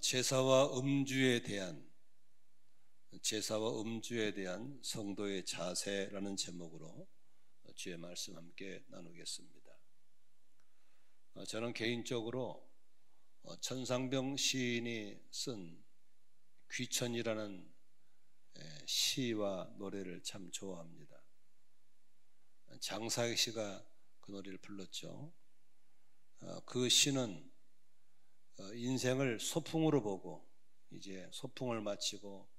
제사와 음주에 대한 성도의 자세라는 제목으로 주의 말씀 함께 나누겠습니다. 저는 개인적으로 천상병 시인이 쓴 귀천이라는 시와 노래를 참 좋아합니다. 장사익 씨가 그 노래를 불렀죠. 그 시는 인생을 소풍으로 보고 이제 소풍을 마치고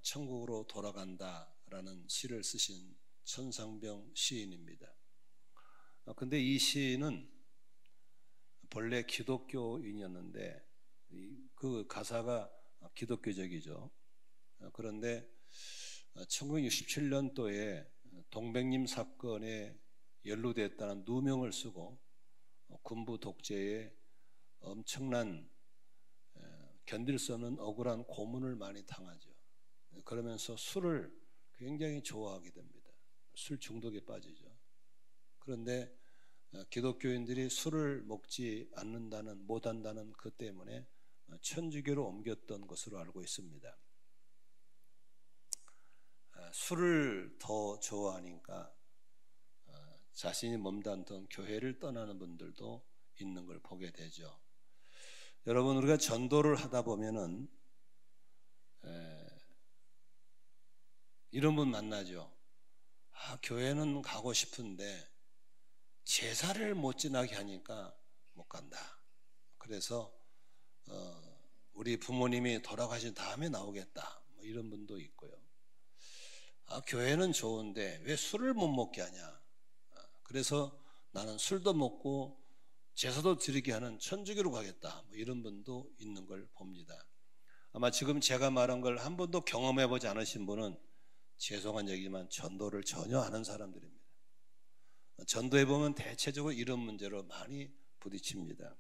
천국으로 돌아간다라는 시를 쓰신 천상병 시인입니다. 근데 이 시인은 본래 기독교인이었는데 그 가사가 기독교적이죠. 그런데 1967년도에 동백님 사건에 연루됐다는 누명을 쓰고 군부 독재에 엄청난 견딜 수 없는 억울한 고문을 많이 당하죠. 그러면서 술을 굉장히 좋아하게 됩니다. 술 중독에 빠지죠. 그런데 기독교인들이 술을 먹지 않는다는, 못한다는 그 때문에 천주교로 옮겼던 것으로 알고 있습니다. 술을 더 좋아하니까 자신이 몸담던 교회를 떠나는 분들도 있는 걸 보게 되죠. 여러분, 우리가 전도를 하다 보면은 이런 분 만나죠. 교회는 가고 싶은데 제사를 못 지나게 하니까 못 간다. 그래서 우리 부모님이 돌아가신 다음에 나오겠다. 이런 분도 있고요. 교회는 좋은데 왜 술을 못 먹게 하냐. 그래서 나는 술도 먹고 제사도 드리게 하는 천주교로 가겠다. 이런 분도 있는 걸 봅니다. 아마 지금 제가 말한 걸 한 번도 경험해 보지 않으신 분은 죄송한 얘기지만 전도를 전혀 아는 사람들입니다. 전도해 보면 대체적으로 이런 문제로 많이 부딪힙니다.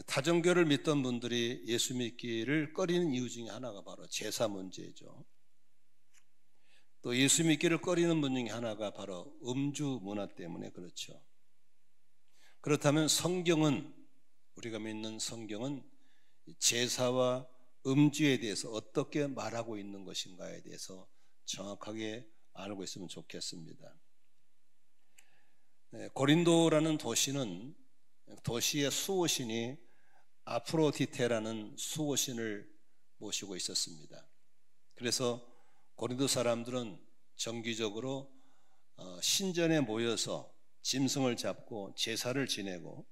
타종교를 믿던 분들이 예수 믿기를 꺼리는 이유 중에 하나가 바로 제사 문제죠. 또 예수 믿기를 꺼리는 분 중에 하나가 바로 음주 문화 때문에 그렇죠. 그렇다면 성경은, 우리가 믿는 성경은 제사와 음주에 대해서 어떻게 말하고 있는 것인가에 대해서 정확하게 알고 있으면 좋겠습니다. 고린도라는 도시는 도시의 수호신이 아프로디테라는 수호신을 모시고 있었습니다. 그래서 고린도 사람들은 정기적으로 신전에 모여서 짐승을 잡고 제사를 지내고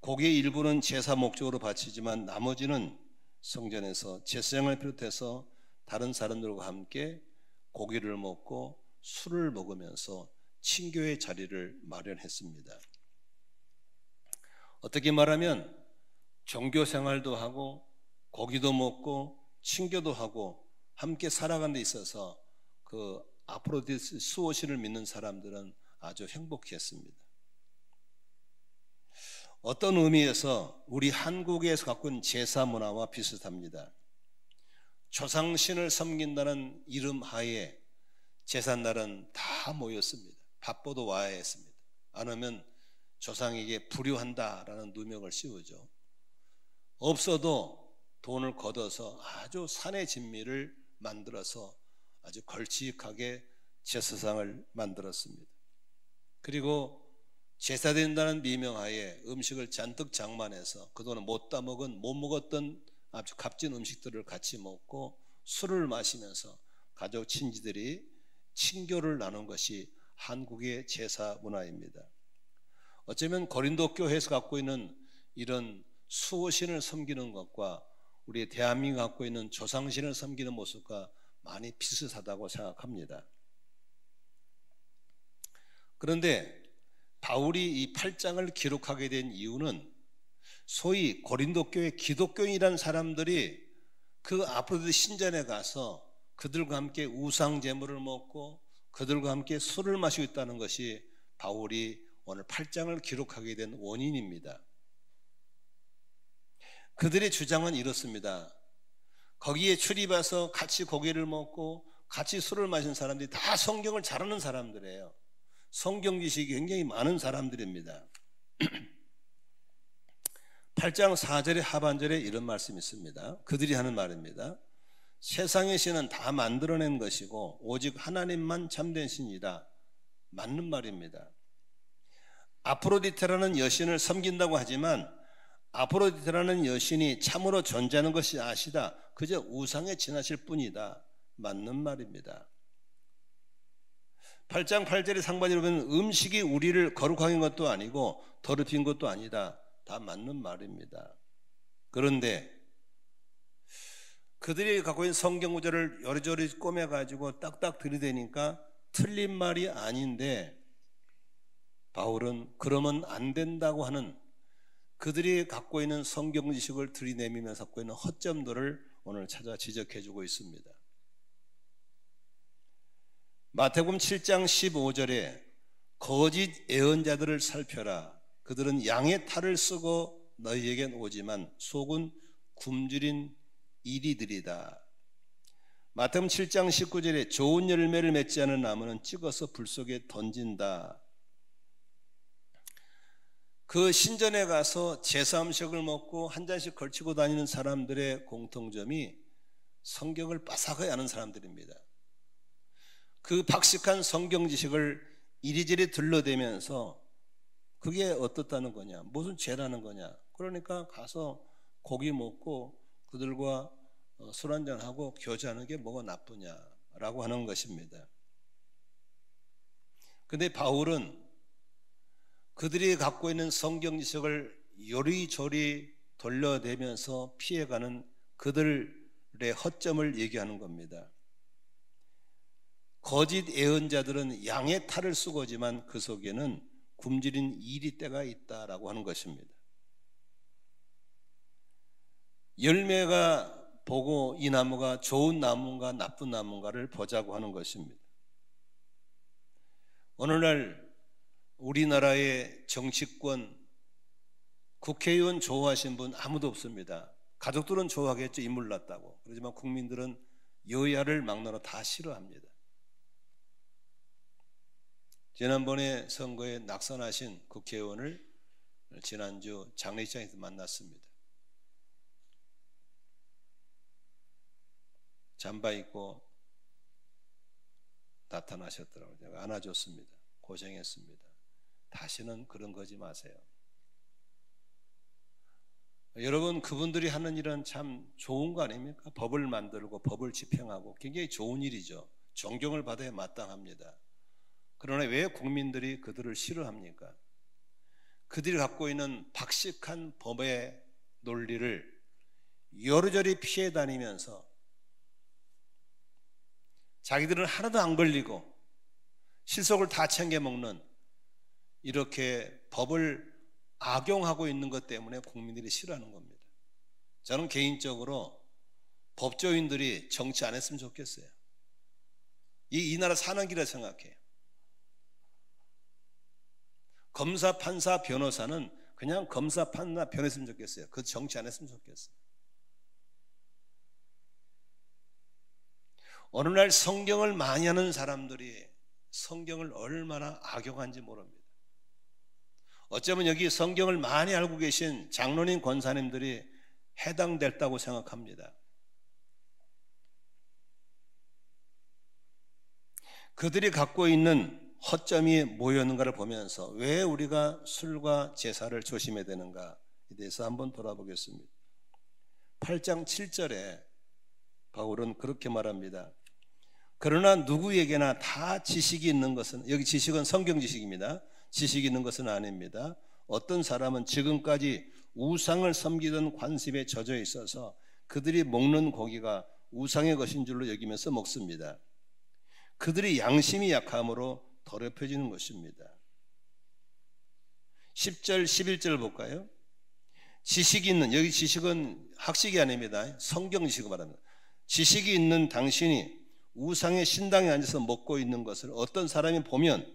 고기의 일부는 제사 목적으로 바치지만 나머지는 성전에서 제사장을 비롯해서 다른 사람들과 함께 고기를 먹고 술을 먹으면서 친교의 자리를 마련했습니다. 어떻게 말하면 종교 생활도 하고 고기도 먹고 친교도 하고 함께 살아가는 데 있어서 그 아프로디테 수호신을 믿는 사람들은 아주 행복했습니다. 어떤 의미에서 우리 한국에서 갖고 있는 제사 문화와 비슷합니다. 조상신을 섬긴다는 이름 하에 제삿날은 다 모였습니다. 바빠도 와야 했습니다. 안 오면 조상에게 불효한다라는 누명을 씌우죠. 없어도 돈을 걷어서 아주 산의 진미를 만들어서 아주 걸치하게 제사상을 만들었습니다. 그리고 제사된다는 미명하에 음식을 잔뜩 장만해서 그동안 못 따먹은, 못 먹었던 아주 값진 음식들을 같이 먹고 술을 마시면서 가족 친지들이 친교를 나눈 것이 한국의 제사 문화입니다. 어쩌면 고린도 교회에서 갖고 있는 이런 수호신을 섬기는 것과 우리 대한민국이 갖고 있는 조상신을 섬기는 모습과 많이 비슷하다고 생각합니다. 그런데 바울이 이 8장을 기록하게 된 이유는 소위 고린도 교회 기독교인이라는 사람들이 그 아프로디테 신전에 가서 그들과 함께 우상 제물을 먹고 그들과 함께 술을 마시고 있다는 것이 바울이 오늘 8장을 기록하게 된 원인입니다. 그들의 주장은 이렇습니다. 거기에 출입해서 같이 고기를 먹고 같이 술을 마신 사람들이 다 성경을 잘 아는 사람들이에요. 성경 지식이 굉장히 많은 사람들입니다. 8장 4절의 하반절에 이런 말씀이 있습니다. 그들이 하는 말입니다. 세상의 신은 다 만들어낸 것이고 오직 하나님만 참된 신이다. 맞는 말입니다. 아프로디테라는 여신을 섬긴다고 하지만 아프로디테라는 여신이 참으로 존재하는 것이 아시다. 그저 우상에 지나실 뿐이다. 맞는 말입니다. 8장 8절의 상반기로 보면 음식이 우리를 거룩한 것도 아니고 더럽힌 것도 아니다. 다 맞는 말입니다. 그런데 그들이 갖고 있는 성경 구절을 요리조리 꼬매가지고 딱딱 들이대니까 틀린 말이 아닌데 바울은 그러면 안 된다고 하는 그들이 갖고 있는 성경 지식을 들이내미면서 갖고 있는 허점들을 오늘 찾아 지적해주고 있습니다. 마태복음 7장 15절에 거짓 예언자들을 살펴라. 그들은 양의 탈을 쓰고 너희에겐 오지만 속은 굶주린 이리들이다. 마태복음 7장 19절에 좋은 열매를 맺지 않은 나무는 찍어서 불 속에 던진다. 그 신전에 가서 제사 음식을 먹고 한 잔씩 걸치고 다니는 사람들의 공통점이 성경을 빠삭하게 아는 사람들입니다. 그 박식한 성경 지식을 이리저리 들러대면서 그게 어떻다는 거냐, 무슨 죄라는 거냐. 그러니까 가서 고기 먹고 그들과 술 한잔하고 교제하는 게 뭐가 나쁘냐라고 하는 것입니다. 그런데 바울은 그들이 갖고 있는 성경 지식을 요리조리 돌려대면서 피해가는 그들의 허점을 얘기하는 겁니다. 거짓 예언자들은 양의 탈을 쓰고지만 그 속에는 굶주린 이리떼가 있다라고 하는 것입니다. 열매가 보고 이 나무가 좋은 나무인가 나쁜 나무인가를 보자고 하는 것입니다. 오늘날 우리나라의 정치권, 국회의원 좋아하시는 분 아무도 없습니다. 가족들은 좋아하겠죠, 인물 났다고. 그렇지만 국민들은 여야를 막론하고 다 싫어합니다. 지난번에 선거에 낙선하신 국회의원을 지난주 장례식장에서 만났습니다. 잠바 입고 나타나셨더라고요. 제가 안아줬습니다. 고생했습니다. 다시는 그런 거지 마세요. 여러분, 그분들이 하는 일은 참 좋은 거 아닙니까? 법을 만들고 법을 집행하고 굉장히 좋은 일이죠. 존경을 받아야 마땅합니다. 그러나 왜 국민들이 그들을 싫어합니까? 그들이 갖고 있는 박식한 법의 논리를 여러저리 피해 다니면서 자기들은 하나도 안 걸리고 실속을 다 챙겨 먹는 이렇게 법을 악용하고 있는 것 때문에 국민들이 싫어하는 겁니다. 저는 개인적으로 법조인들이 정치 안 했으면 좋겠어요. 이 나라 사는 길이라 생각해요. 검사, 판사, 변호사는 그냥 검사, 판사, 변했으면 좋겠어요. 그 정치 안 했으면 좋겠어요. 오늘날 성경을 많이 하는 사람들이 성경을 얼마나 악용한지 모릅니다. 어쩌면 여기 성경을 많이 알고 계신 장로님, 권사님들이 해당됐다고 생각합니다. 그들이 갖고 있는 허점이 뭐였는가를 보면서 왜 우리가 술과 제사를 조심해야 되는가에 대해서 한번 돌아보겠습니다. 8장 7절에 바울은 그렇게 말합니다. 그러나 누구에게나 다 지식이 있는 것은, 여기 지식은 성경 지식입니다. 지식이 있는 것은 아닙니다. 어떤 사람은 지금까지 우상을 섬기던 관습에 젖어 있어서 그들이 먹는 고기가 우상의 것인 줄로 여기면서 먹습니다. 그들이 양심이 약함으로 더럽혀지는 것입니다. 10절 11절 볼까요? 지식이 있는, 여기 지식은 학식이 아닙니다. 성경 지식을 말합니다. 지식이 있는 당신이 우상의 신당에 앉아서 먹고 있는 것을 어떤 사람이 보면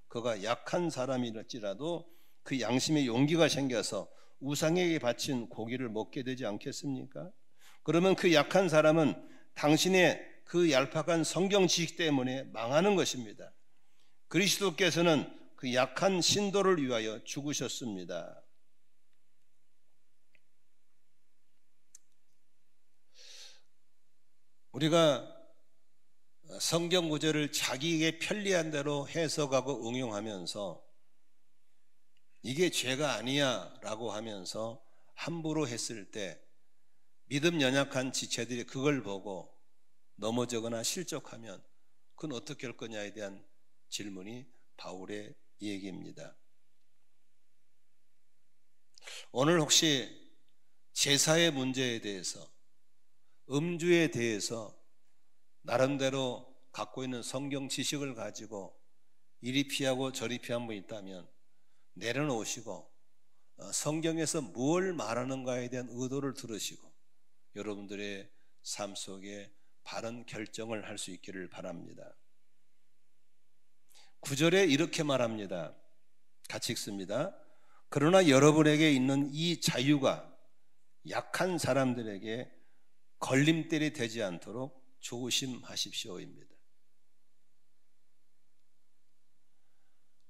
그가 약한 사람일지라도 그 양심에 용기가 생겨서 우상에게 바친 고기를 먹게 되지 않겠습니까? 그러면 그 약한 사람은 당신의 그 얄팍한 성경 지식 때문에 망하는 것입니다. 그리스도께서는 그 약한 신도를 위하여 죽으셨습니다. 우리가 성경 구절을 자기에게 편리한 대로 해석하고 응용하면서 이게 죄가 아니야 라고 하면서 함부로 했을 때 믿음 연약한 지체들이 그걸 보고 넘어지거나 실족하면 그건 어떻게 할 거냐에 대한 질문이 바울의 얘기입니다. 오늘 혹시 제사의 문제에 대해서, 음주에 대해서 나름대로 갖고 있는 성경 지식을 가지고 이리 피하고 저리 피한 분 있다면 내려놓으시고 성경에서 뭘 말하는가에 대한 의도를 들으시고 여러분들의 삶 속에 바른 결정을 할 수 있기를 바랍니다. 9절에 이렇게 말합니다. 같이 읽습니다. 그러나 여러분에게 있는 이 자유가 약한 사람들에게 걸림돌이 되지 않도록 조심하십시오입니다.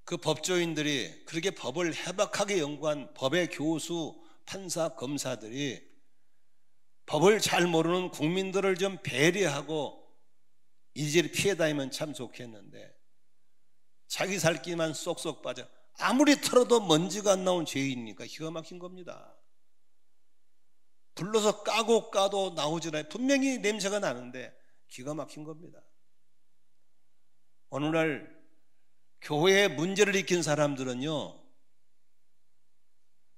그 법조인들이 그렇게 법을 해박하게 연구한 법의 교수, 판사, 검사들이 법을 잘 모르는 국민들을 좀 배려하고 이리저리 피해 다니면 참 좋겠는데 자기 살 길만 쏙쏙 빠져 아무리 털어도 먼지가 안 나온 죄인이니까 기가 막힌 겁니다. 불러서 까도 나오질 않아요. 분명히 냄새가 나는데 기가 막힌 겁니다. 오늘날 교회에 문제를 일으킨 사람들은요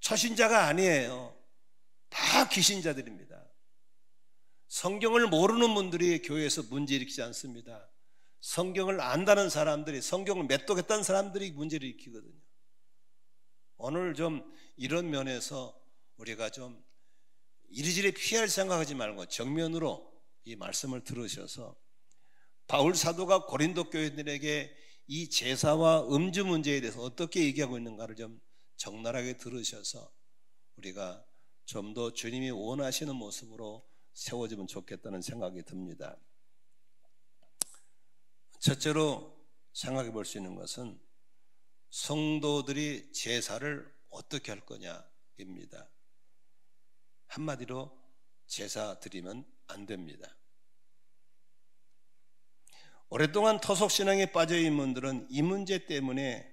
초신자가 아니에요. 다 귀신자들입니다. 성경을 모르는 분들이 교회에서 문제 일으키지 않습니다. 성경을 안다는 사람들이, 성경을 메뚜겠다는 사람들이 문제를 일으키거든요. 오늘 좀 이런 면에서 우리가 좀 이리저리 피할 생각하지 말고 정면으로 이 말씀을 들으셔서 바울 사도가 고린도 교회들에게 이 제사와 음주 문제에 대해서 어떻게 얘기하고 있는가를 좀 적나라하게 들으셔서 우리가 좀 더 주님이 원하시는 모습으로 세워지면 좋겠다는 생각이 듭니다. 첫째로 생각해 볼 수 있는 것은 성도들이 제사를 어떻게 할 거냐입니다. 한마디로 제사 드리면 안 됩니다. 오랫동안 토속신앙에 빠져있는 분들은 이 문제 때문에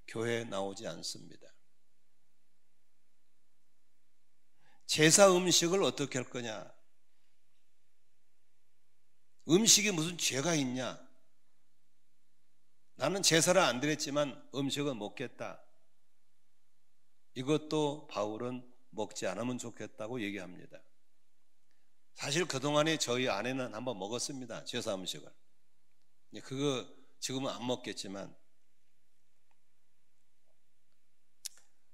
교회에 나오지 않습니다. 제사 음식을 어떻게 할 거냐? 음식이 무슨 죄가 있냐? 나는 제사를 안 드렸지만 음식은 먹겠다. 이것도 바울은 먹지 않으면 좋겠다고 얘기합니다. 사실 그동안에 저희 아내는 한번 먹었습니다. 제사 음식을. 그거 지금은 안 먹겠지만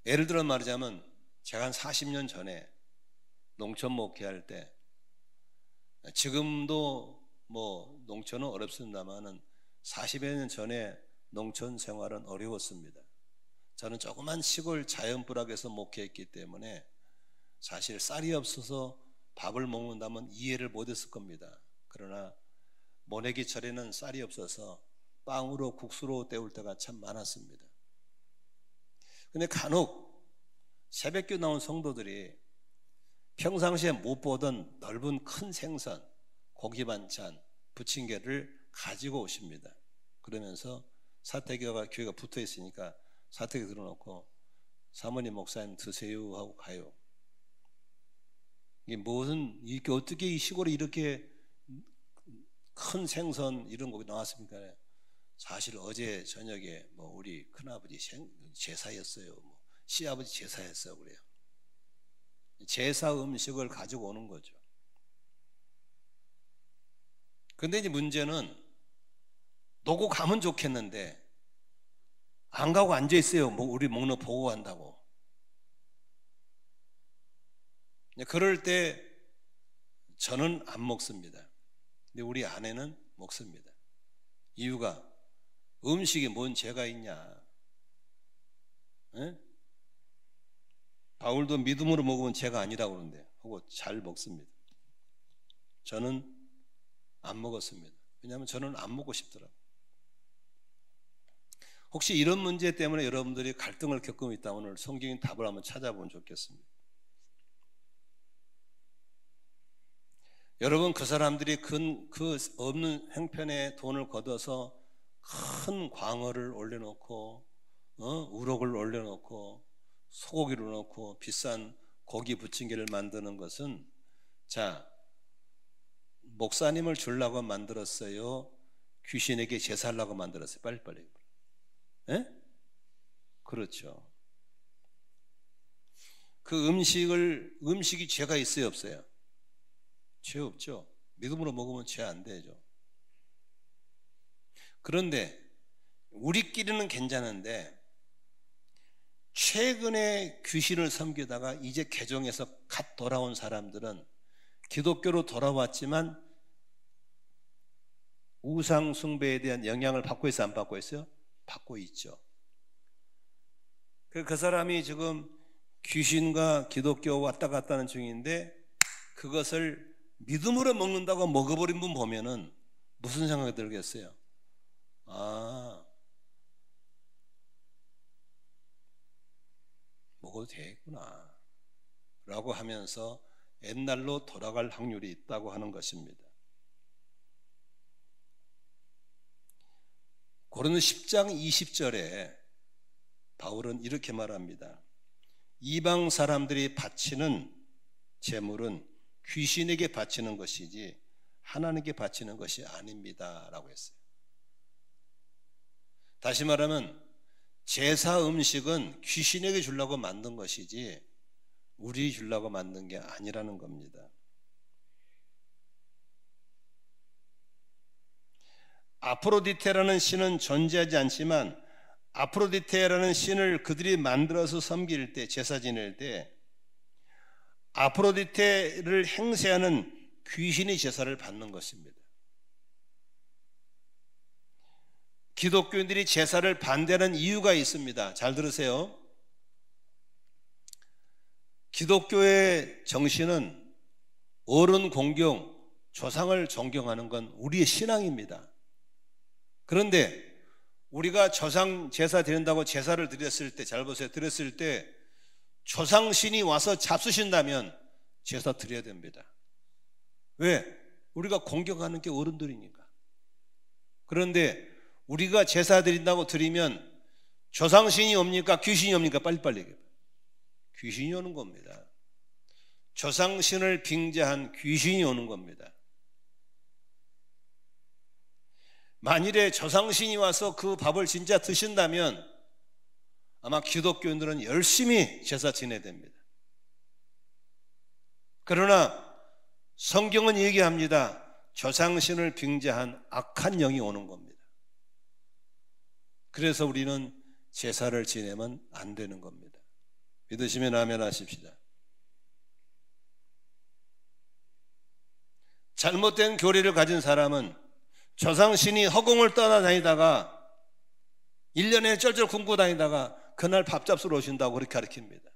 예를 들어 말하자면 제가 한 40년 전에 농촌 목회할 때 지금도 뭐 농촌은 어렵습니다만은 40여 년 전에 농촌 생활은 어려웠습니다. 저는 조그만 시골 자연부락에서 목회했기 때문에 사실 쌀이 없어서 밥을 먹는다면 이해를 못했을 겁니다. 그러나 모내기철에는 쌀이 없어서 빵으로 국수로 때울 때가 참 많았습니다. 근데 간혹 새벽교 나온 성도들이 평상시에 못 보던 넓은 큰 생선, 고기 반찬, 부침개를 가지고 오십니다. 그러면서 사택교가 교회가 붙어 있으니까 사택에 들어놓고 사모님 목사님 드세요 하고 가요. 이게 무슨 이렇게 어떻게 이 시골에 이렇게 큰 생선 이런 거 나왔습니까? 사실 어제 저녁에 뭐 우리 큰아버지 제사였어요. 뭐 시아버지 제사였어요. 그래요. 제사 음식을 가지고 오는 거죠. 근데 이제 문제는 놓고 가면 좋겠는데 안 가고 앉아 있어요. 뭐 우리 먹는 거 보고 간다고. 그럴 때 저는 안 먹습니다. 근데 우리 아내는 먹습니다. 이유가 음식에 뭔 죄가 있냐? 에? 바울도 믿음으로 먹으면 죄가 아니라고 그러는데 하고 잘 먹습니다. 저는 안 먹었습니다. 왜냐하면 저는 안 먹고 싶더라고요. 혹시 이런 문제 때문에 여러분들이 갈등을 겪고 있다면 오늘 성경의 답을 한번 찾아보면 좋겠습니다. 여러분, 그 사람들이 그 없는 형편에 돈을 걷어서 큰 광어를 올려놓고 우럭을 올려놓고 소고기를 넣고 비싼 고기 부침개를 만드는 것은, 자, 목사님을 주려고 만들었어요? 귀신에게 제사하려고 만들었어요? 빨리빨리. 예? 그렇죠. 그 음식이 죄가 있어요, 없어요? 죄 없죠. 믿음으로 먹으면 죄 안 되죠. 그런데 우리끼리는 괜찮은데 최근에 귀신을 섬기다가 이제 개종해서 갓 돌아온 사람들은 기독교로 돌아왔지만 우상 숭배에 대한 영향을 받고 있어요, 안 받고 있어요? 받고 있죠. 그 사람이 지금 귀신과 기독교 왔다 갔다 하는 중인데 그것을 믿음으로 먹는다고 먹어버린 분 보면은 무슨 생각이 들겠어요? 아, 먹어도 되겠구나 라고 하면서 옛날로 돌아갈 확률이 있다고 하는 것입니다. 고린도 10장 20절에 바울은 이렇게 말합니다. 이방 사람들이 바치는 제물은 귀신에게 바치는 것이지 하나님께 바치는 것이 아닙니다 라고 했어요. 다시 말하면 제사 음식은 귀신에게 주려고 만든 것이지 우리 주려고 만든 게 아니라는 겁니다. 아프로디테라는 신은 존재하지 않지만 아프로디테라는 신을 그들이 만들어서 섬길 때, 제사 지낼 때 아프로디테를 행세하는 귀신이 제사를 받는 것입니다. 기독교인들이 제사를 반대하는 이유가 있습니다. 잘 들으세요. 기독교의 정신은 어른 공경, 조상을 존경하는 건 우리의 신앙입니다. 그런데 우리가 조상 제사 드린다고 제사를 드렸을 때, 잘 보세요, 드렸을 때 조상신이 와서 잡수신다면 제사 드려야 됩니다. 왜? 우리가 공경하는 게 어른들이니까. 그런데 우리가 제사 드린다고 드리면 조상신이 옵니까? 귀신이 옵니까? 빨리빨리 얘기해요. 귀신이 오는 겁니다. 조상신을 빙자한 귀신이 오는 겁니다. 만일에 조상신이 와서 그 밥을 진짜 드신다면 아마 기독교인들은 열심히 제사 지내야 됩니다. 그러나 성경은 얘기합니다. 조상신을 빙자한 악한 영이 오는 겁니다. 그래서 우리는 제사를 지내면 안 되는 겁니다. 믿으시면 아멘 하십시다. 잘못된 교리를 가진 사람은 조상신이 허공을 떠나다니다가 1년에 쩔쩔 굶고 다니다가 그날 밥 잡수러 오신다고 그렇게 가르칩니다.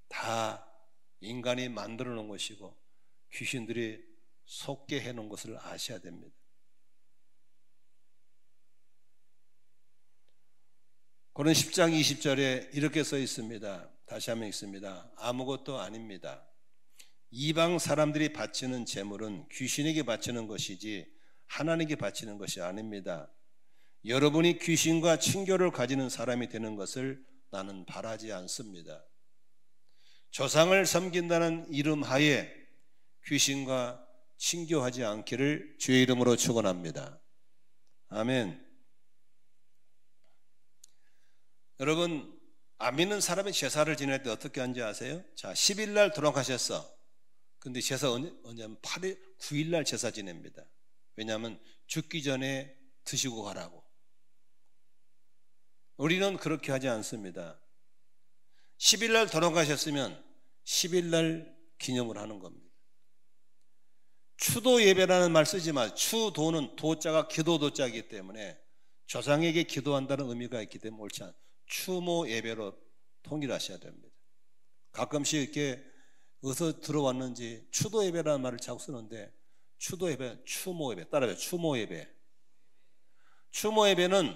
다 인간이 만들어 놓은 것이고 귀신들이 속게 해놓은 것을 아셔야 됩니다. 고린 10장 20절에 이렇게 써 있습니다. 다시 한번 읽습니다. 아무것도 아닙니다. 이방 사람들이 바치는 제물은 귀신에게 바치는 것이지 하나님께 바치는 것이 아닙니다. 여러분이 귀신과 친교를 가지는 사람이 되는 것을 나는 바라지 않습니다. 조상을 섬긴다는 이름 하에 귀신과 친교하지 않기를 주의 이름으로 축원합니다. 아멘. 여러분, 안 믿는 사람이 제사를 지낼 때 어떻게 하는지 아세요? 자, 10일 날 돌아가셨어. 근데 제사 언제냐면 8일, 9일 날 제사 지냅니다. 왜냐하면 죽기 전에 드시고 가라고. 우리는 그렇게 하지 않습니다. 10일 날 돌아가셨으면 10일 날 기념을 하는 겁니다. 추도 예배라는 말 쓰지 마세요. 추도는 도자가 기도도자이기 때문에 조상에게 기도한다는 의미가 있기 때문에 옳지 않아요. 추모 예배로 통일하셔야 됩니다. 가끔씩 이렇게 어디서 들어왔는지 추도 예배라는 말을 자꾸 쓰는데 추도 예배, 추모 예배 따라해요. 추모 예배. 추모 예배는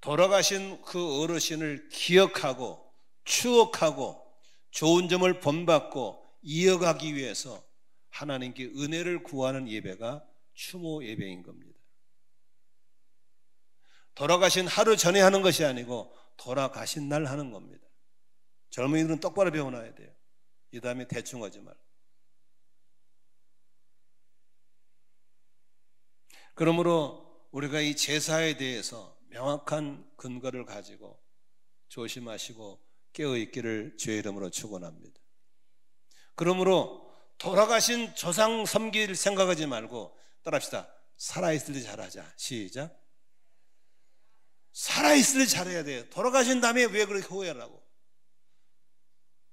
돌아가신 그 어르신을 기억하고 추억하고 좋은 점을 본받고 이어가기 위해서 하나님께 은혜를 구하는 예배가 추모 예배인 겁니다. 돌아가신 하루 전에 하는 것이 아니고 돌아가신 날 하는 겁니다. 젊은이들은 똑바로 배워놔야 돼요. 이 다음에 대충 하지 말고. 그러므로 우리가 이 제사에 대해서 명확한 근거를 가지고 조심하시고 깨어있기를 주의 이름으로 축원합니다. 그러므로 돌아가신 조상 섬길 생각하지 말고 따라합시다. 살아있을 때 잘하자. 시작. 살아있을 때 잘해야 돼요. 돌아가신 다음에 왜 그렇게 후회하라고?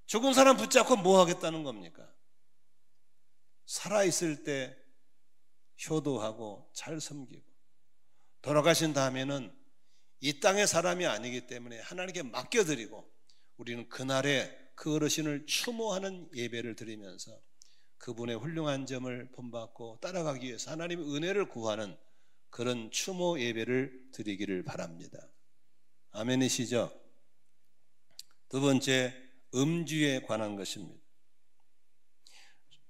죽은 사람 붙잡고 뭐 하겠다는 겁니까? 살아있을 때 효도하고 잘 섬기고, 돌아가신 다음에는 이 땅의 사람이 아니기 때문에 하나님께 맡겨드리고 우리는 그날에 그 어르신을 추모하는 예배를 드리면서 그분의 훌륭한 점을 본받고 따라가기 위해서 하나님의 은혜를 구하는 그런 추모 예배를 드리기를 바랍니다. 아멘이시죠? 두 번째, 음주에 관한 것입니다.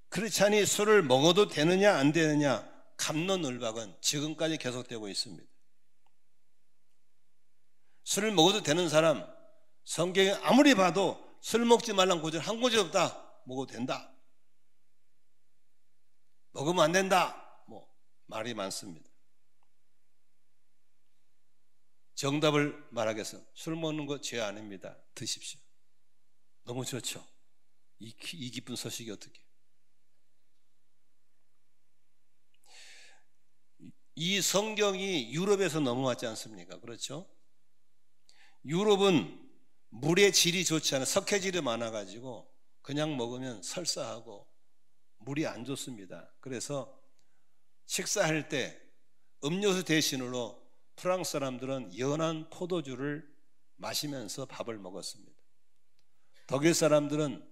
크리스찬이 술을 먹어도 되느냐 안 되느냐 갑론을박은 지금까지 계속되고 있습니다. 술을 먹어도 되는 사람, 성경에 아무리 봐도 술 먹지 말라는 구절 한 구절 없다. 먹어도 된다. 먹으면 안 된다. 말이 많습니다. 정답을 말하겠어. 술 먹는 거 죄 아닙니다. 드십시오. 너무 좋죠. 이 기쁜 소식이 어떻게? 이 성경이 유럽에서 넘어왔지 않습니까? 그렇죠? 유럽은 물의 질이 좋지 않아 석회질이 많아가지고 그냥 먹으면 설사하고 물이 안 좋습니다. 그래서 식사할 때 음료수 대신으로 프랑스 사람들은 연한 포도주를 마시면서 밥을 먹었습니다. 독일 사람들은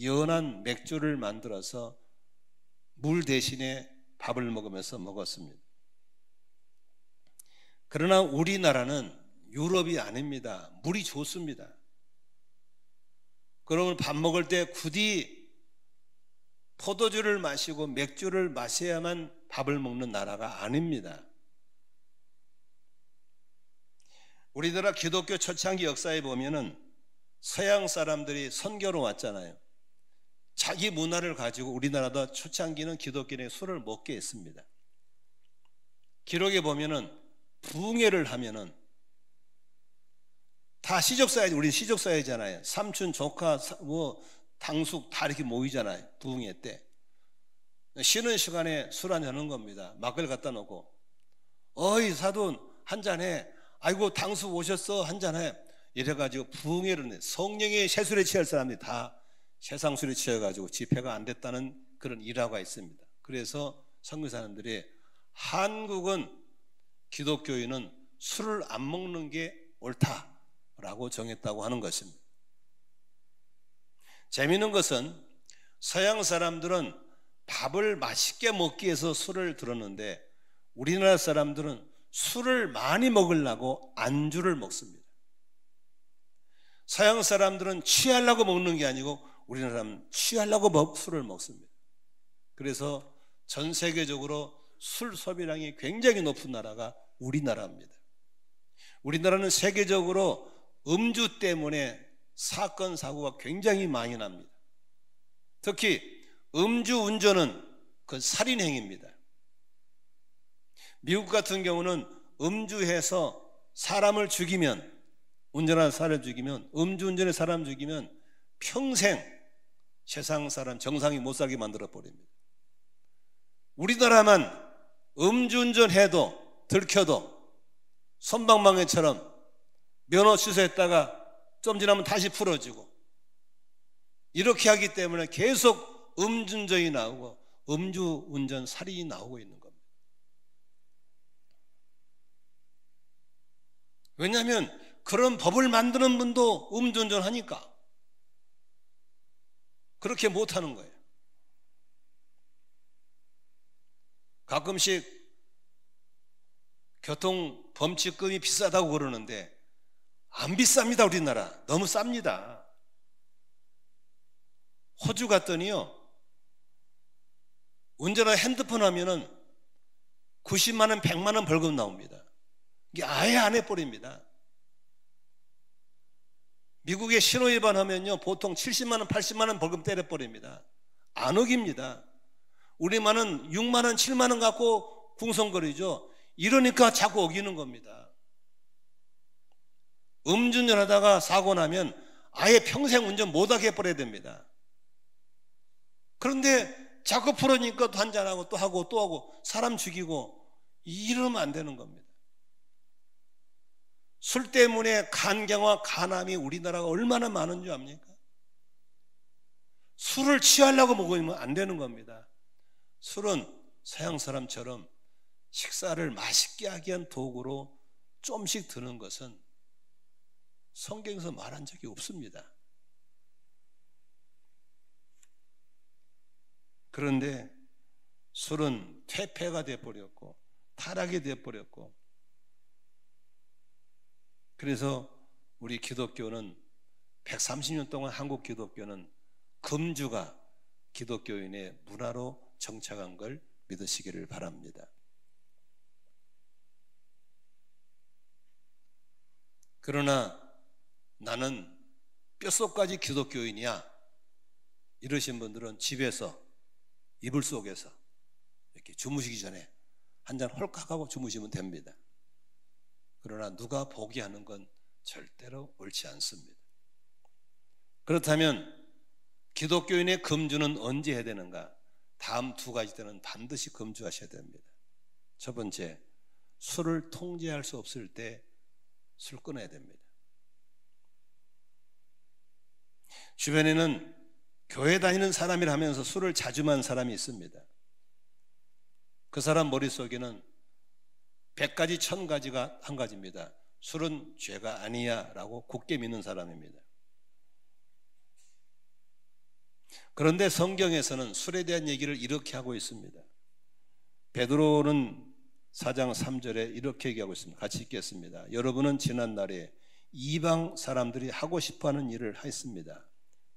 연한 맥주를 만들어서 물 대신에 밥을 먹으면서 먹었습니다. 그러나 우리나라는 유럽이 아닙니다. 물이 좋습니다. 그러면 밥 먹을 때 굳이 포도주를 마시고 맥주를 마셔야만 밥을 먹는 나라가 아닙니다. 우리나라 기독교 초창기 역사에 보면은 서양 사람들이 선교로 왔잖아요. 자기 문화를 가지고 우리나라도 초창기는 기독교인이 술을 먹게 했습니다. 기록에 보면은 부흥회를 하면은 다 시족사회, 우리 시족사회잖아요. 삼촌, 조카, 당숙 다 이렇게 모이잖아요. 부흥회 때. 쉬는 시간에 술 한잔 하는 겁니다. 막걸 갖다 놓고, 어이 사돈 한잔해. 아이고 당숙 오셨어 한잔해. 이래가지고 부흥회를 내. 성령의 세술에 취할 사람들이 다 세상술에 취해가지고 집회가 안 됐다는 그런 일화가 있습니다. 그래서 선교사님들이 한국은 기독교인은 술을 안 먹는 게 옳다라고 정했다고 하는 것입니다. 재미있는 것은 서양 사람들은 밥을 맛있게 먹기 위해서 술을 들었는데 우리나라 사람들은 술을 많이 먹으려고 안주를 먹습니다. 서양 사람들은 취하려고 먹는 게 아니고 우리나라 사람은 취하려고 술을 먹습니다. 그래서 전 세계적으로 술 소비량이 굉장히 높은 나라가 우리나라입니다. 우리나라는 세계적으로 음주 때문에 사건 사고가 굉장히 많이 납니다. 특히 음주 운전은 그 살인 행위입니다. 미국 같은 경우는 음주해서 사람을 죽이면, 운전하는 사람을 죽이면, 음주운전에 사람 죽이면 평생 세상 사람 정상이 못 살게 만들어 버립니다. 우리나라만 음주운전해도 들켜도 솜방망이처럼 면허 취소했다가 좀 지나면 다시 풀어지고 이렇게 하기 때문에 계속 음주운전이 나오고 음주운전 살인이 나오고 있는 겁니다. 왜냐하면 그런 법을 만드는 분도 음주운전 하니까 그렇게 못하는 거예요. 가끔씩 교통 범칙금이 비싸다고 그러는데 안 비쌉니다. 우리나라 너무 쌉니다. 호주 갔더니요, 운전하다 핸드폰 하면은 90만 원, 100만 원 벌금 나옵니다. 이게 아예 안 해버립니다. 미국에 신호위반 하면요 보통 70만 원, 80만 원 벌금 때려버립니다. 안 어깁니다. 우리만은 6만 원, 7만 원 갖고 궁성거리죠. 이러니까 자꾸 어기는 겁니다. 음주운전하다가 사고 나면 아예 평생 운전 못하게 해버려야 됩니다. 그런데 자꾸 풀으니까 또 한잔하고 또 하고 또 하고 사람 죽이고 이러면 안 되는 겁니다. 술 때문에 간경화, 간암이 우리나라가 얼마나 많은 줄 압니까? 술을 취하려고 먹으면 안 되는 겁니다. 술은 서양 사람처럼 식사를 맛있게 하기 위한 도구로 좀씩 드는 것은 성경에서 말한 적이 없습니다. 그런데 술은 퇴폐가 되어버렸고 타락이 되어버렸고, 그래서 우리 기독교는 130년 동안 한국 기독교는 금주가 기독교인의 문화로 정착한 걸 믿으시기를 바랍니다. 그러나 나는 뼛속까지 기독교인이야 이러신 분들은 집에서 이불 속에서 이렇게 주무시기 전에 한잔 홀칵하고 주무시면 됩니다. 그러나 누가 보게 하는 건 절대로 옳지 않습니다. 그렇다면 기독교인의 금주는 언제 해야 되는가? 다음 두 가지 때는 반드시 금주하셔야 됩니다. 첫 번째, 술을 통제할 수 없을 때 술 끊어야 됩니다. 주변에는 교회 다니는 사람이라 하면서 술을 자주 마는 사람이 있습니다. 그 사람 머릿속에는 100가지 1000가지가 한 가지입니다. 술은 죄가 아니야 라고 굳게 믿는 사람입니다. 그런데 성경에서는 술에 대한 얘기를 이렇게 하고 있습니다. 베드로는 4장 3절에 이렇게 얘기하고 있습니다. 같이 읽겠습니다. 여러분은 지난날에 이방 사람들이 하고 싶어하는 일을 했습니다.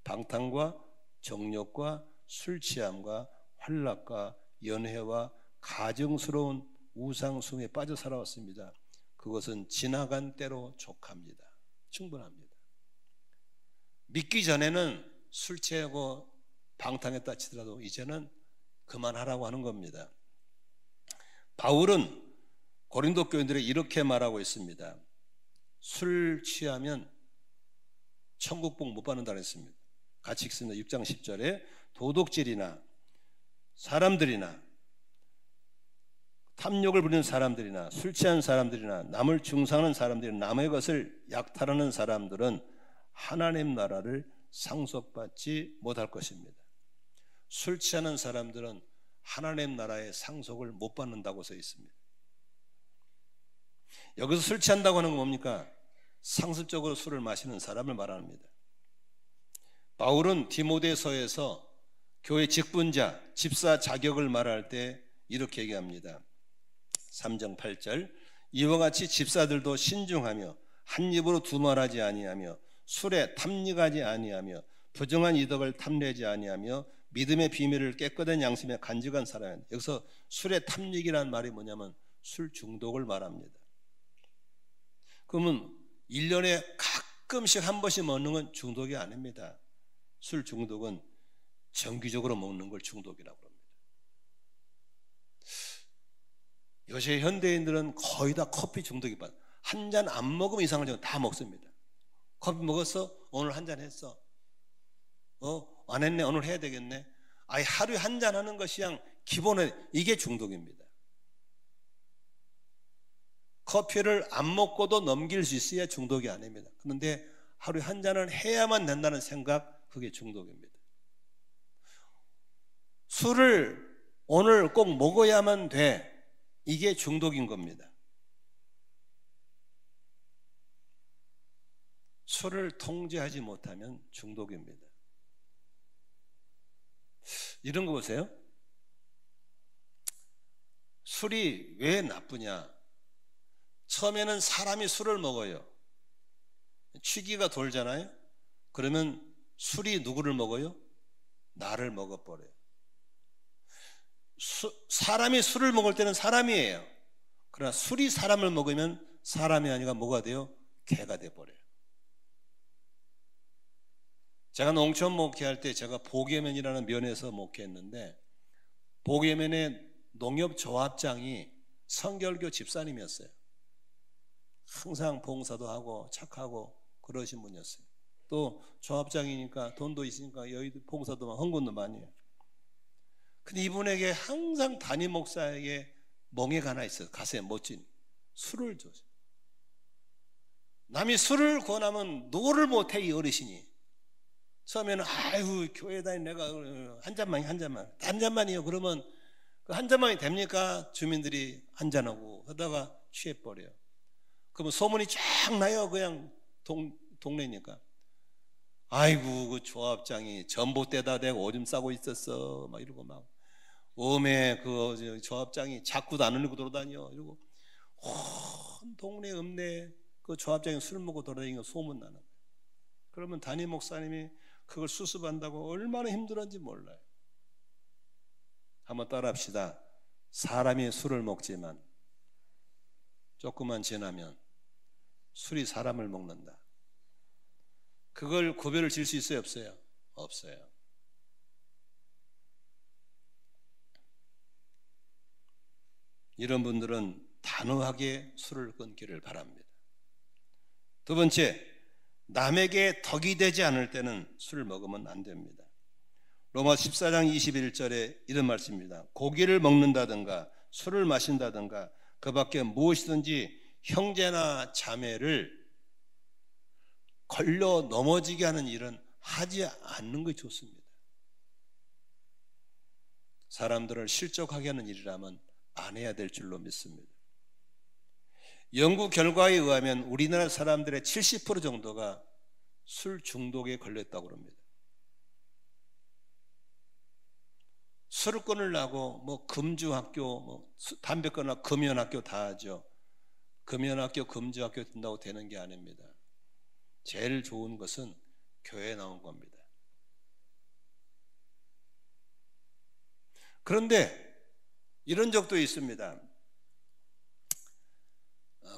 방탕과 정욕과 술 취함과 환락과 연회와 가증스러운 우상숭에 빠져 살아왔습니다. 그것은 지나간 때로 족합니다. 충분합니다. 믿기 전에는 술 취하고 방탕했다 치더라도 이제는 그만하라고 하는 겁니다. 바울은 고린도 교인들에 이렇게 말하고 있습니다. 술 취하면 천국복 못 받는다고 했습니다. 같이 읽습니다. 6장 10절에 도둑질이나 사람들이나 탐욕을 부리는 사람들이나 술 취한 사람들이나 남을 중상하는 사람들이나 남의 것을 약탈하는 사람들은 하나님 나라를 상속받지 못할 것입니다. 술 취하는 사람들은 하나님 나라의 상속을 못 받는다고 써 있습니다. 여기서 술 취한다고 하는 건 뭡니까? 상습적으로 술을 마시는 사람을 말합니다. 바울은 디모데서에서 교회 직분자, 집사 자격을 말할 때 이렇게 얘기합니다. 3장 8절 이와 같이 집사들도 신중하며 한 입으로 두말하지 아니하며 술에 탐닉하지 아니하며 부정한 이덕을 탐내지 아니하며 믿음의 비밀을 깨끗한 양심에 간직한 사람. 여기서 술의 탐닉이라는 말이 뭐냐면 술 중독을 말합니다. 그러면 1년에 가끔씩 한 번씩 먹는 건 중독이 아닙니다. 술 중독은 정기적으로 먹는 걸 중독이라고 합니다. 요새 현대인들은 거의 다 커피 중독이 받아요. 한 잔 안 먹으면 이상한 거 다 먹습니다. 커피 먹었어? 오늘 한 잔 했어. 안 했네? 오늘 해야 되겠네. 아예 하루에 한 잔 하는 것이 그냥 기본에 이게 중독입니다. 커피를 안 먹고도 넘길 수 있어야 중독이 아닙니다. 그런데 하루에 한 잔을 해야만 된다는 생각, 그게 중독입니다. 술을 오늘 꼭 먹어야만 돼. 이게 중독인 겁니다. 술을 통제하지 못하면 중독입니다. 이런 거 보세요. 술이 왜 나쁘냐? 처음에는 사람이 술을 먹어요. 취기가 돌잖아요. 그러면 술이 누구를 먹어요? 나를 먹어버려요. 사람이 술을 먹을 때는 사람이에요. 그러나 술이 사람을 먹으면 사람이 아니라 뭐가 돼요? 개가 돼버려요. 제가 농촌 목회할 때 제가 보계면이라는 면에서 목회했는데, 보계면의 농협조합장이 성결교 집사님이었어요. 항상 봉사도 하고 착하고 그러신 분이었어요. 또 조합장이니까 돈도 있으니까 여의도 봉사도 많고 헌금도 많이 해요. 근데 이분에게 항상 담임 목사에게 멍해가 하나 있어요. 가슴에 멋진 술을 줬어요. 남이 술을 권하면 노를 못해. 이 어르신이 처음에는 아유 교회 다니 내가 한 잔만이요. 그러면 그 한 잔만이 됩니까? 주민들이 한 잔하고 하다가 취해버려요. 그러면 소문이 쫙 나요. 그냥 동네니까. 아이고 그 조합장이 전봇대다 대고 오줌 싸고 있었어 막 이러고, 막 오메 그 조합장이 자꾸도 안 흘리고 돌아다녀 이러고, 온 동네 읍내 그 조합장이 술 먹고 돌아다니는 거 소문나는 거예요. 그러면 담임 목사님이 그걸 수습한다고 얼마나 힘들었는지 몰라요. 한번 따라합시다. 사람이 술을 먹지만 조금만 지나면 술이 사람을 먹는다. 그걸 구별을 지을 수 있어요? 없어요? 없어요. 이런 분들은 단호하게 술을 끊기를 바랍니다. 두 번째, 남에게 덕이 되지 않을 때는 술을 먹으면 안 됩니다. 로마 14장 21절에 이런 말씀입니다. 고기를 먹는다든가 술을 마신다든가 그 밖에 무엇이든지 형제나 자매를 걸려 넘어지게 하는 일은 하지 않는 것이 좋습니다. 사람들을 실족하게 하는 일이라면 안 해야 될 줄로 믿습니다. 연구 결과에 의하면 우리나라 사람들의 70% 정도가 술 중독에 걸렸다고 합니다. 술을 끊으려고 뭐 금주학교, 뭐 담배 끊으려고 금연학교 다 하죠. 금연학교, 금주학교 든다고 되는 게 아닙니다. 제일 좋은 것은 교회에 나온 겁니다. 그런데 이런 적도 있습니다.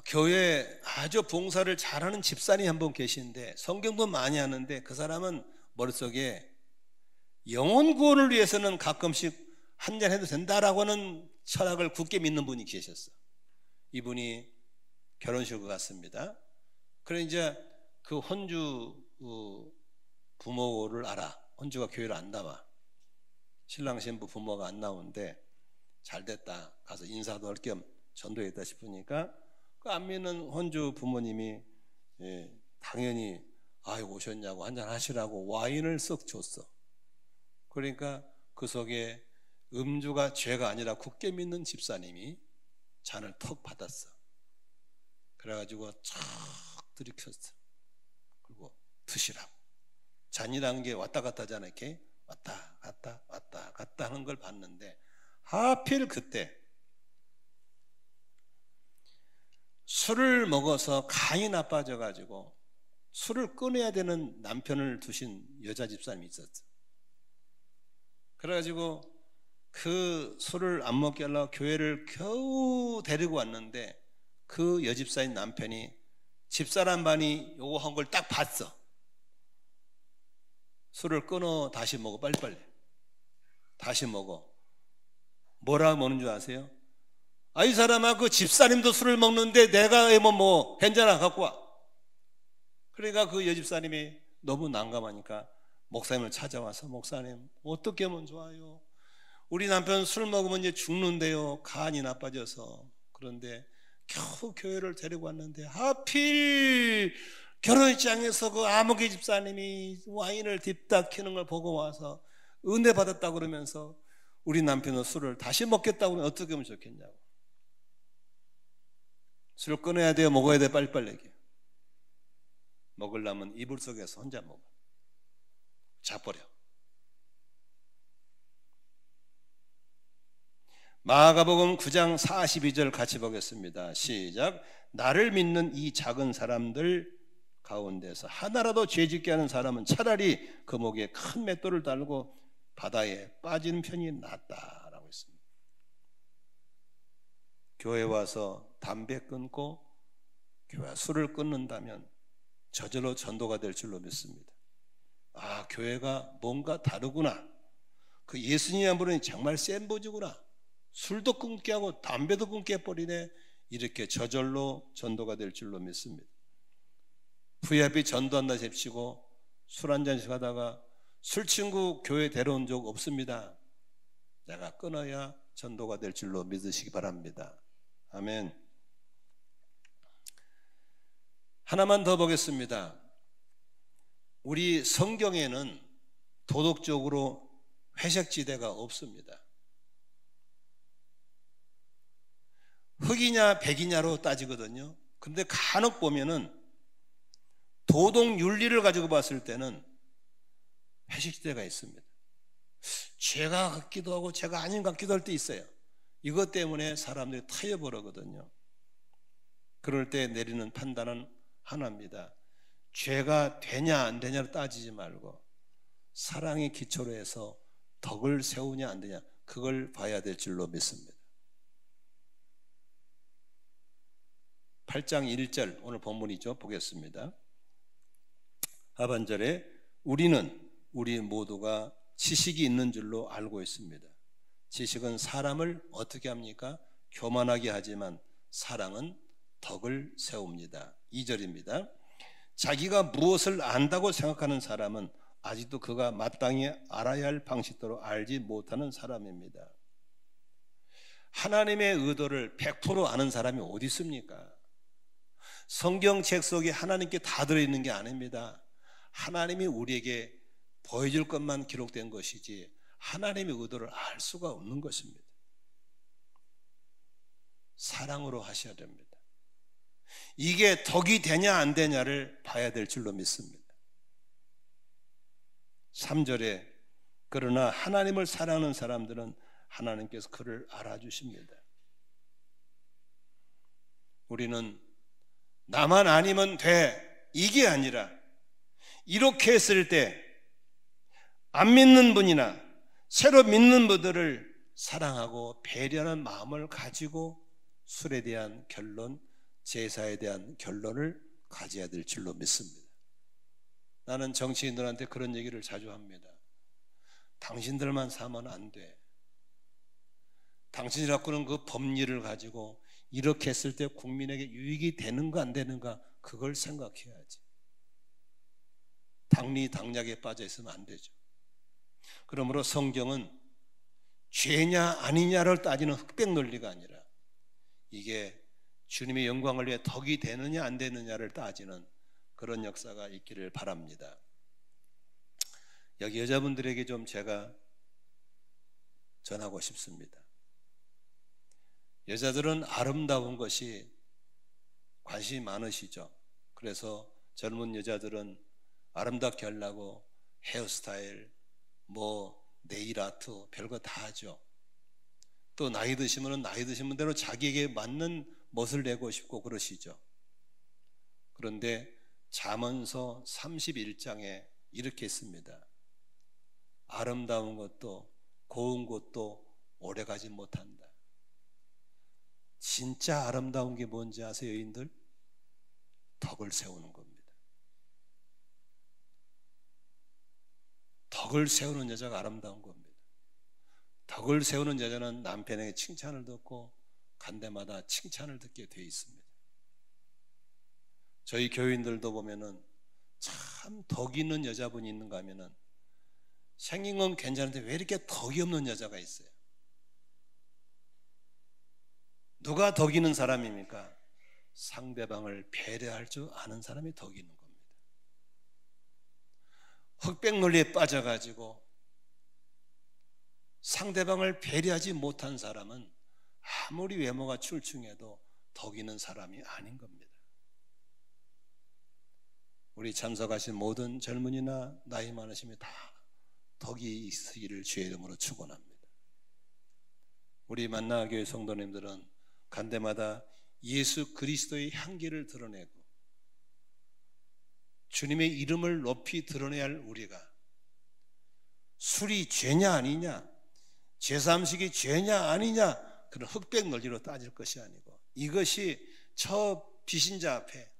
교회에 아주 봉사를 잘하는 집사님이 한 분 계시는데 성경도 많이 하는데 그 사람은 머릿속에 영혼 구원을 위해서는 가끔씩 한잔 해도 된다라고는 철학을 굳게 믿는 분이 계셨어요. 이분이 결혼식을 갔습니다. 그래 이제 그 혼주 부모를 알아. 혼주가 교회를 안 나와. 신랑 신부 부모가 안 나오는데 잘 됐다. 가서 인사도 할 겸 전도했다 싶으니까 그 안 믿는 혼주 부모님이 당연히 아이고 오셨냐고 한잔 하시라고 와인을 쓱 줬어. 그러니까 그 속에 음주가 죄가 아니라 굳게 믿는 집사님이 잔을 턱 받았어. 그래가지고 쫙 들이켰어. 그리고 드시라고. 잔이라는 게 왔다 갔다 하잖아요. 이렇게 왔다 갔다 왔다 갔다 하는 걸 봤는데 하필 그때 술을 먹어서 간이 나빠져가지고 술을 끊어야 되는 남편을 두신 여자 집사님이 있었어. 그래가지고 그 술을 안 먹게 하려고 교회를 겨우 데리고 왔는데 그 여집사인 남편이 집사람 반이 요거 한 걸 딱 봤어. 술을 끊어 다시 먹어. 빨리빨리 다시 먹어. 뭐라 먹는 줄 아세요? 아, 이 사람아 그 집사님도 술을 먹는데 내가 뭐 괜찮아 갖고 와. 그러니까 그 여집사님이 너무 난감하니까 목사님을 찾아와서 목사님 어떻게 하면 좋아요? 우리 남편 술 먹으면 이제 죽는데요. 간이 나빠져서. 그런데 겨우 교회를 데리고 왔는데 하필 결혼식장에서 그 아무개 집사님이 와인을 딥다 키는 걸 보고 와서 은혜 받았다고 그러면서 우리 남편은 술을 다시 먹겠다고 하면 어떻게 하면 좋겠냐고. 술을 끊어야 돼요? 먹어야 돼요? 빨리빨리 얘기해요. 먹으려면 이불 속에서 혼자 먹어. 자버려. 마가복음 9장 42절 같이 보겠습니다. 시작. 나를 믿는 이 작은 사람들 가운데서 하나라도 죄짓게 하는 사람은 차라리 그 목에 큰 맷돌을 달고 바다에 빠지는 편이 낫다라고 했습니다. 교회 와서 담배 끊고 교회 술을 끊는다면 저절로 전도가 될 줄로 믿습니다. 아, 교회가 뭔가 다르구나. 그 예수님 한 분은 정말 센 보지구나. 술도 끊게 하고 담배도 끊게 해버리네. 이렇게 저절로 전도가 될 줄로 믿습니다. VIP 전도한다 싶시고 술 한 잔씩 하다가 술 친구 교회 데려온 적 없습니다. 내가 끊어야 전도가 될 줄로 믿으시기 바랍니다. 아멘. 하나만 더 보겠습니다. 우리 성경에는 도덕적으로 회색지대가 없습니다. 흑이냐 백이냐로 따지거든요. 그런데 간혹 보면은 도덕 윤리를 가지고 봤을 때는 회색지대가 있습니다. 죄가 같기도 하고 죄가 아닌 것 같기도 할 때 있어요. 이것 때문에 사람들이 타협을 그럴 때 내리는 판단은 하나입니다. 죄가 되냐 안 되냐로 따지지 말고 사랑의 기초로 해서 덕을 세우냐 안 되냐, 그걸 봐야 될 줄로 믿습니다. 8장 1절 오늘 본문이죠. 보겠습니다. 하반절에 우리 모두가 지식이 있는 줄로 알고 있습니다. 지식은 사람을 어떻게 합니까? 교만하게 하지만 사랑은 덕을 세웁니다. 2절입니다. 자기가 무엇을 안다고 생각하는 사람은 아직도 그가 마땅히 알아야 할 방식대로 알지 못하는 사람입니다. 하나님의 의도를 100% 아는 사람이 어디 있습니까? 성경책 속에 하나님께 다 들어있는 게 아닙니다. 하나님이 우리에게 보여줄 것만 기록된 것이지 하나님의 의도를 알 수가 없는 것입니다. 사랑으로 하셔야 됩니다. 이게 덕이 되냐 안 되냐를 봐야 될 줄로 믿습니다. 3절에 그러나 하나님을 사랑하는 사람들은 하나님께서 그를 알아주십니다. 우리는 나만 아니면 돼 이게 아니라 이렇게 했을 때 안 믿는 분이나 새로 믿는 분들을 사랑하고 배려하는 마음을 가지고 술에 대한 결론, 제사에 대한 결론을 가져야 될 줄로 믿습니다. 나는 정치인들한테 그런 얘기를 자주 합니다. 당신들만 사면 안 돼. 당신이 갖고는 그 법리를 가지고 이렇게 했을 때 국민에게 유익이 되는가 안 되는가 그걸 생각해야지. 당리 당략에 빠져 있으면 안 되죠. 그러므로 성경은 죄냐 아니냐를 따지는 흑백 논리가 아니라 이게 주님의 영광을 위해 덕이 되느냐 안 되느냐를 따지는 그런 역사가 있기를 바랍니다. 여기 여자분들에게 좀 제가 전하고 싶습니다. 여자들은 아름다운 것이 관심이 많으시죠. 그래서 젊은 여자들은 아름답게 하려고 헤어스타일, 네일 아트 별거 다 하죠. 또 나이 드시면 나이 드신 분대로 자기에게 맞는 멋을 내고 싶고 그러시죠. 그런데 잠언서 31장에 이렇게 있습니다. 아름다운 것도 고운 것도 오래가지 못한다. 진짜 아름다운 게 뭔지 아세요, 여인들? 덕을 세우는 겁니다. 덕을 세우는 여자가 아름다운 겁니다. 덕을 세우는 여자는 남편에게 칭찬을 듣고 간 데마다 칭찬을 듣게 되어 있습니다. 저희 교인들도 보면은 참 덕 있는 여자분이 있는가 하면은 생긴 건 괜찮은데 왜 이렇게 덕이 없는 여자가 있어요? 누가 덕 있는 사람입니까? 상대방을 배려할 줄 아는 사람이 덕이 있는 겁니다. 흑백 논리에 빠져가지고 상대방을 배려하지 못한 사람은 아무리 외모가 출중해도 덕 있는 사람이 아닌 겁니다. 우리 참석하신 모든 젊은이나 나이 많으시면 다 덕이 있으기를 주의 이름으로 축원합니다. 우리 만나교회 성도님들은 간 데마다 예수 그리스도의 향기를 드러내고 주님의 이름을 높이 드러내야 할 우리가 술이 죄냐 아니냐, 제3식이 죄냐 아니냐, 그런 흑백 논리로 따질 것이 아니고, 이것이 저 비신자 앞에,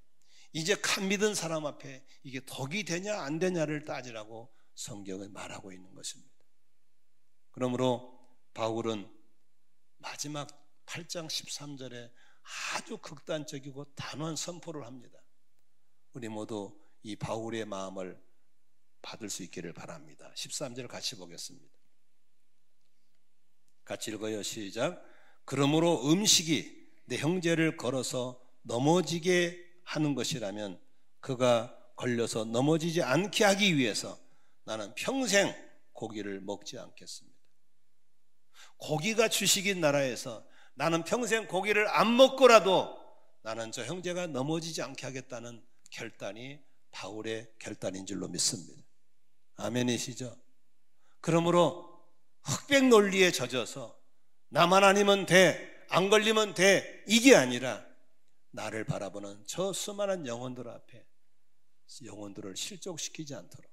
이제 간 믿은 사람 앞에 이게 덕이 되냐 안 되냐를 따지라고 성경은 말하고 있는 것입니다. 그러므로 바울은 마지막 8장 13절에 아주 극단적이고 단호한 선포를 합니다. 우리 모두 이 바울의 마음을 받을 수 있기를 바랍니다. 13절 같이 보겠습니다. 같이 읽어요. 시작. 그러므로 음식이 내 형제를 걸어서 넘어지게 하는 것이라면 그가 걸려서 넘어지지 않게 하기 위해서 나는 평생 고기를 먹지 않겠습니다. 고기가 주식인 나라에서 나는 평생 고기를 안 먹고라도 나는 저 형제가 넘어지지 않게 하겠다는 결단이 바울의 결단인 줄로 믿습니다. 아멘이시죠? 그러므로 흑백 논리에 젖어서 나만 아니면 돼, 안 걸리면 돼, 이게 아니라 나를 바라보는 저 수많은 영혼들 앞에 영혼들을 실족시키지 않도록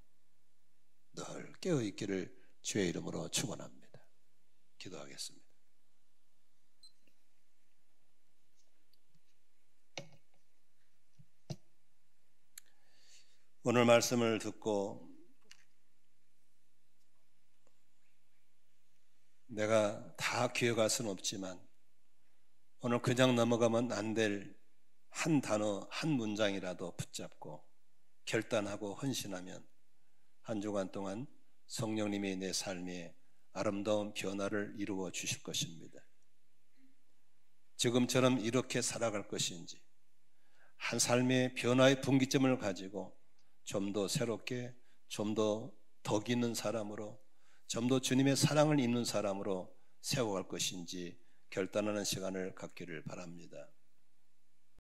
늘 깨어있기를 주의 이름으로 축원합니다. 기도하겠습니다. 오늘 말씀을 듣고 내가 다 기억할 수는 없지만 오늘 그냥 넘어가면 안 될 한 단어, 한 문장이라도 붙잡고 결단하고 헌신하면 한 주간 동안 성령님이 내 삶에 아름다운 변화를 이루어 주실 것입니다. 지금처럼 이렇게 살아갈 것인지, 한 삶의 변화의 분기점을 가지고 좀 더 새롭게, 좀 더 덕 있는 사람으로, 좀 더 주님의 사랑을 입는 사람으로 세워갈 것인지 결단하는 시간을 갖기를 바랍니다.